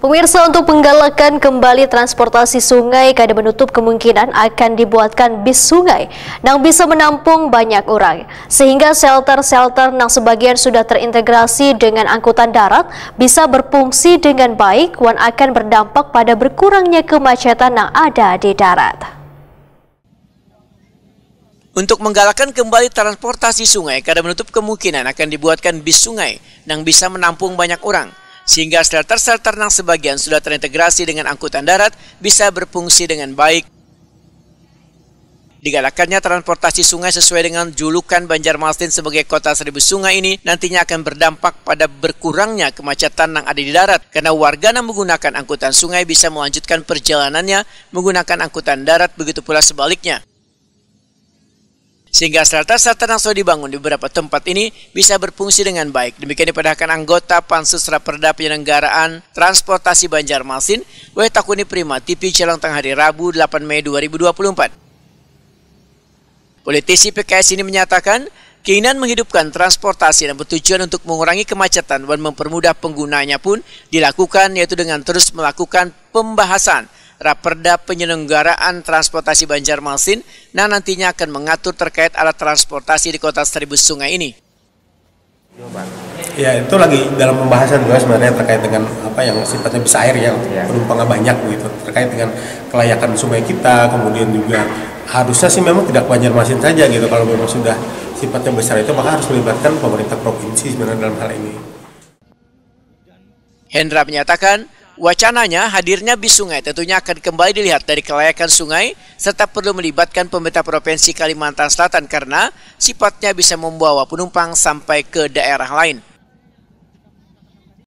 Pemirsa, untuk menggalakan kembali transportasi sungai, kada menutup kemungkinan akan dibuatkan bis sungai yang bisa menampung banyak orang. Sehingga shelter-shelter yang sebagian sudah terintegrasi dengan angkutan darat bisa berfungsi dengan baik dan akan berdampak pada berkurangnya kemacetan yang ada di darat. Untuk menggalakkan kembali transportasi sungai, kada menutup kemungkinan akan dibuatkan bis sungai yang bisa menampung banyak orang. Sehingga shelter-shelter yang sebagian sudah terintegrasi dengan angkutan darat bisa berfungsi dengan baik. Digalakannya transportasi sungai sesuai dengan julukan Banjarmasin sebagai kota seribu sungai ini nantinya akan berdampak pada berkurangnya kemacetan yang ada di darat karena warga yang menggunakan angkutan sungai bisa melanjutkan perjalanannya menggunakan angkutan darat, begitu pula sebaliknya. Sehingga shelter-shelter yang sudah dibangun di beberapa tempat ini bisa berfungsi dengan baik. Demikian dipadahkan anggota Pansus Raperda Penyelenggaraan Transportasi Banjarmasin, Wetakuni Prima TV jelang tengah hari Rabu 8 Mei 2024. Politisi PKS ini menyatakan, keinginan menghidupkan transportasi yang bertujuan untuk mengurangi kemacetan dan mempermudah penggunanya pun dilakukan, yaitu dengan terus melakukan pembahasan Raperda Penyelenggaraan Transportasi Banjarmasin yang nantinya akan mengatur terkait alat transportasi di kota seribu sungai ini. Ya, itu lagi dalam pembahasan juga sebenarnya terkait dengan apa yang sifatnya bisa air ya, penumpangnya banyak begitu, terkait dengan kelayakan sungai kita, kemudian juga harusnya sih memang tidak Banjarmasin saja gitu, kalau memang sudah sifatnya besar itu maka harus melibatkan pemerintah provinsi sebenarnya dalam hal ini. Hendra menyatakan, wacananya hadirnya bis sungai tentunya akan kembali dilihat dari kelayakan sungai serta perlu melibatkan pemerintah Provinsi Kalimantan Selatan karena sifatnya bisa membawa penumpang sampai ke daerah lain.